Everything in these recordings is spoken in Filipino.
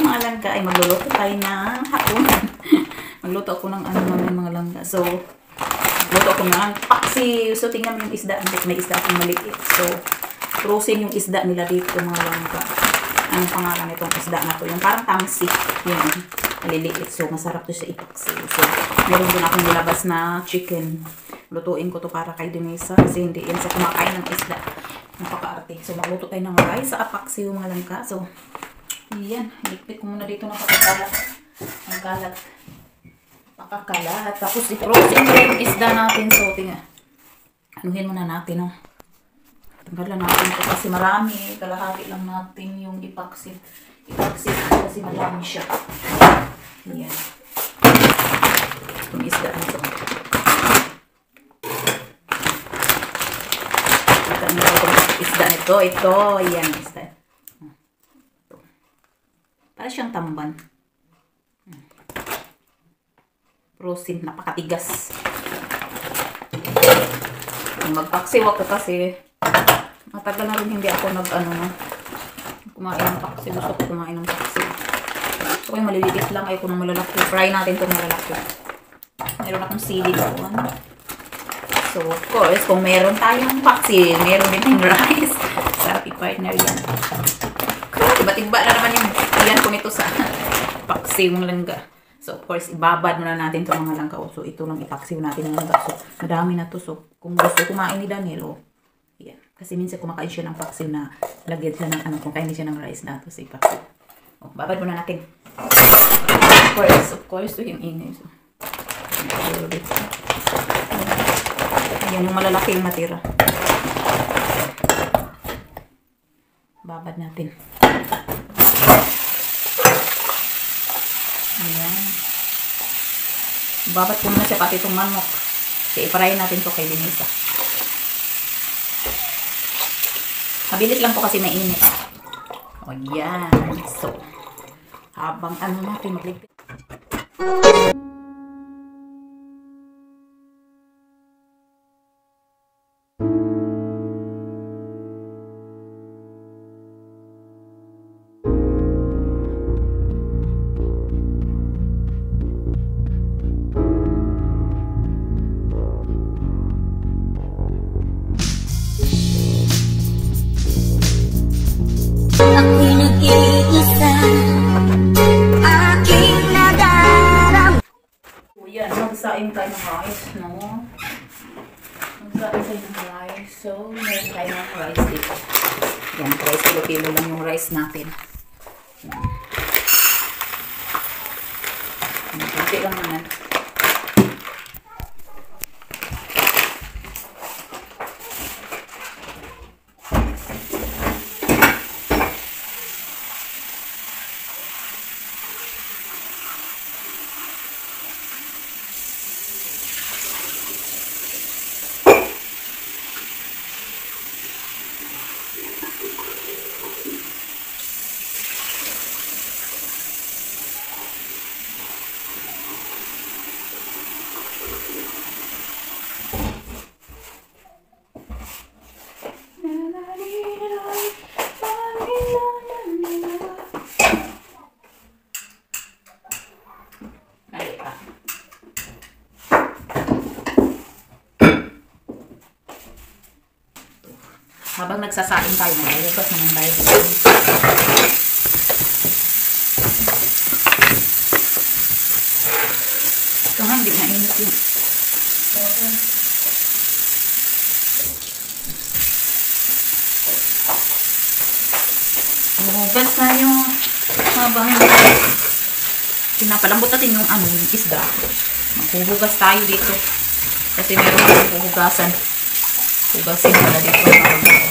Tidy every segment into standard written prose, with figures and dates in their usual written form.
mga langka ay magluluto tayo ng hapunan. Magluto ako ng ano naman mga langka. So, magluto ako ng paksiw. So, tingnan mo yung isda. May isda akong maliit. So, frozen yung isda nila dito mga langka. Anong pangalan itong isda na to? Yung parang tamsi. Yun. Maliliit. So, masarap to siya ipaksiw. So, meron din akong nilabas na chicken. Lutuin ko to para kay Denisa. Kasi hindi yan sa kumakain ng isda. Napaka-arte. So, magluto tayo ng rice sa apaksiw mga langka. So, yan. Higpit ko muna dito ng pakakalat. Ang kalat. Pakakalat. Tapos, i-frozen ko yung isda natin. So, tingnan. Anuhin muna natin, oh. Tanggalan natin ito kasi marami. Kalahati lang natin yung ipaksit. Ipaksit kasi marami siya. Ayan. Itong isda na ito. Ito itong isda nito. Ito. Ayan. Isda. Ito. Para siyang tamban. Frozen. Napakatigas. Magpaksiw ako kasi matagal na rin hindi ako kumain ng paksiw. Gusto ko kumain ng paksiw. So, yung maliliit lang. Ayoko ng malalaki. Fry natin itong malalaki. Meron akong sili doon. So, of course, kung meron tayong paksiw, meron din tayong rice. Sarap i-partner yan. Tiba-tiba na naman yung yan ko nito sa paksiw ng langga. So, of course, ibabad muna natin itong mga langka. So, ito lang ipaksiw natin ng langga. So, madami na to. So, kung gusto kumain ni Daniel, yan. Kasi minsan kumakain siya ng paksiw na lagyan siya ng kung kainin siya ng rice na to sa ipaksiw. O, babad muna natin. Of course, ito yung ingay. So, yan yung malalaki yung matira. Babad natin. Ayan. Babad ko muna siya pati itong manok. Kasi iparayin natin ito kay Denisa. Mabilis lang po kasi mainit. O yan. So, habang natin magligpit. Ako'y nag-iisa, aking nadaram. Yan, magsaing tayo ng rice, no? Magsaing tayo ng rice. So, meron tayo ng rice dito. Yan, rice kilo-kilo lang yung rice natin. Yan. Kunti lang naman. Habang nagsasain tayo, naghugas naman tayo. Ito nga, hindi mainit yun. Hugas na yung habang pinapalambot natin yung yung isda. Maghuhugas tayo dito. Kasi meron akong huhugasan. Hugasin pala dito para doon.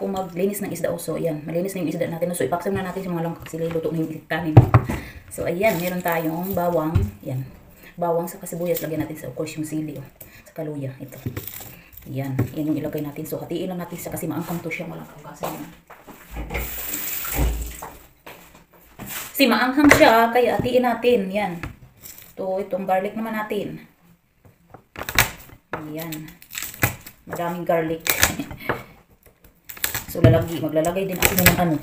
ako maglinis ng isda also. Ayan, malinis na yung isda natin. So, ipaksa na natin sa mga langka kasi luto na yung kanin. So, ayan, meron tayong bawang. Ayan, bawang sa kasibuyas. Lagyan natin sa, of course, yung sili. Oh, sa kaluya. Ito. Ayan, yan yung ilagay natin. So, hatiin lang natin sa kasi maangkang to siya. Walang kaugasan yan. Kasi maanghang siya, kaya hatiin natin. Yan. Ito, itong garlic naman natin. Ayan. Madaming garlic. So, maglalagay din ako ng ano.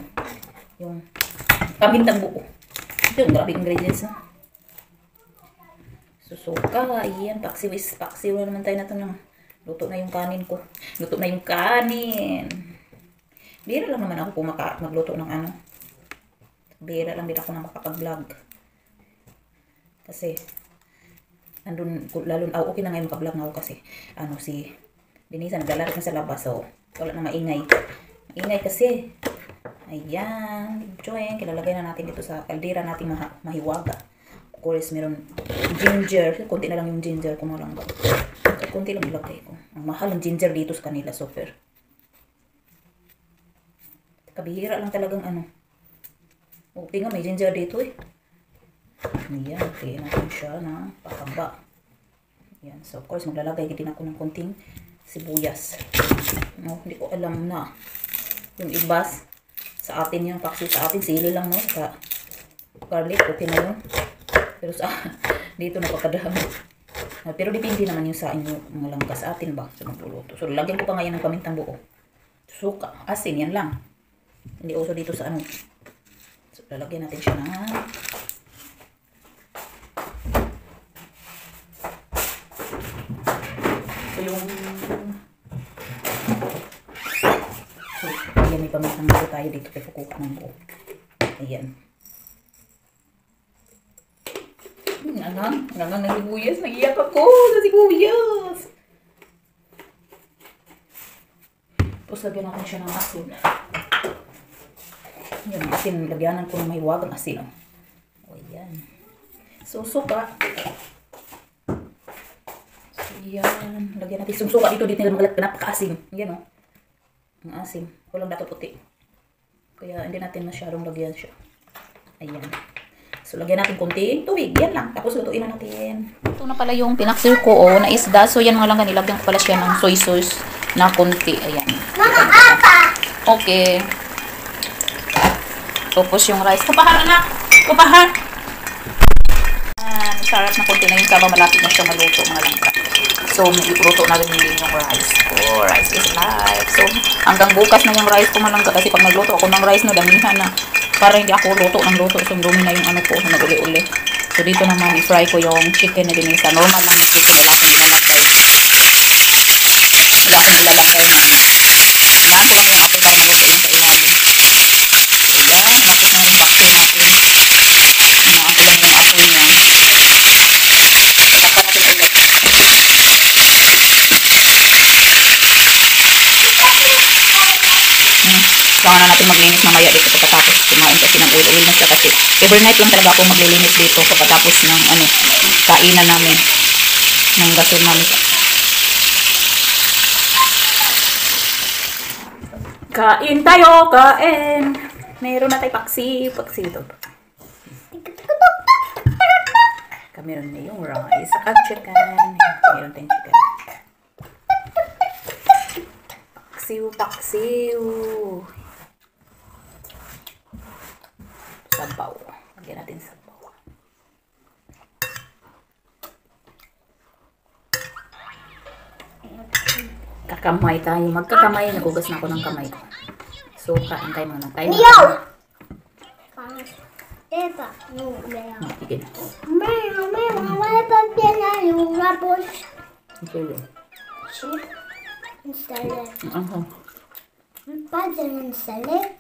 Yung pamintang buo. Ito yung grabe ingredients, no? Susuka. Ayan, paksiw na naman tayo na ito ng luto na yung kanin ko. Luto na yung kanin. Bira lang naman ako magluto ng ano. Bira lang din ako na makapag-vlog. Kasi, lalo okay na ngayon makablog na ako kasi, si Denisa naglalaro na sa labas, so, wala na maingay. Maingay kasi. Ayan, join, kilalagay na natin dito sa kaldera natin mahiwaga. Of course, meron ginger, konti na lang yung ginger kung walang ba. So, konti lang ilagay ko. Ang mahal ng ginger dito sa kanila, super. Kabihira lang talagang okay nga, may ginger dito eh. Ayan, okay natin siya na pakaba. Ayan, so of course, maglalagay din ako ng konting sibuyas. No, hindi ko alam na. Yung ibas, sa atin yung paksiw sa atin, sili lang, no? Sa garlic, okay na yun. Pero sa, dito napakadami. Pero depende naman yung sa inyo, mga langka sa atin ba, sa magluluto. So, lagyan ko pa ngayon ng pamintang buo. Suka, asin, yan lang. Hindi uso dito sa ano. So, lalagyan natin siya ng ayan, may pamintang buo tayo dito kay Fukuka ng buo. Ayan. Nangang ng sibuyas. Nag-iyak ako sa sibuyas. Tapos lagyan natin siya ng asin. Ayan, asin. Lagyanan ko ng may wagang asin. O, ayan. So, suka. So, ayan. Lagyan natin yung suka dito. Dito nila napaka-asim. Ayan, o. Ang asim. Walang dato puti. Kaya hindi natin masyadong lagyan siya. Ayan. So, lagyan natin konting tubig. Yan lang. Tapos, lutuin na natin. Ito na pala yung pinaksir ko, na isda. So, yan mga langga. Nilagyan ko pala siya ng soy sauce na konti. Ayan. Okay. Tapos, yung rice. Kupahar, anak! Kupahar! Sarap na konti na yung sabaw. Malapit na siya maluto, mga langga. So, iluto na rin din yung rice ko. Rice is life. So, hanggang bukas na yung rice ko, mga langga. Kasi pag nagluto ako ng rice, no, damihan na. Para hindi ako luto ng luto. So, dumi na yung ano ko. Nag-uli-uli. So, dito naman, i-fry ko yung chicken na Denisa. Normal lang yung chicken. Wala akong ilalagay. Wala akong ilalagay na ano. Hinaan ko lang yung apoy para maluto yung sa ilalim. So, yan. Tapos na yung paksiw natin. Hinaan ko lang yung apoy niya. So, tapan natin ulit. Kailangan na natin maglinis mamaya dito pagkatapos kumain kasi ng oil na siya kasi overnight lang talaga ako maglilinis dito pagkatapos ng kainan namin ng gasol namin. Kain tayo! Kain! Meron na tayo paksiw ito. Meron na yung rice at chicken. Meron tayong chicken. Paksiw. Sabaw. Lagyan natin sabaw. Kakamay tayo. Magkakamay. Nagugas na ako ng kamay ko. So, kain tayo muna. Tayo muna. Epa, no, veo. Sige. Mamá, también hay un árbol. Sige. Sí, instalé. Aha. Padre, instalé.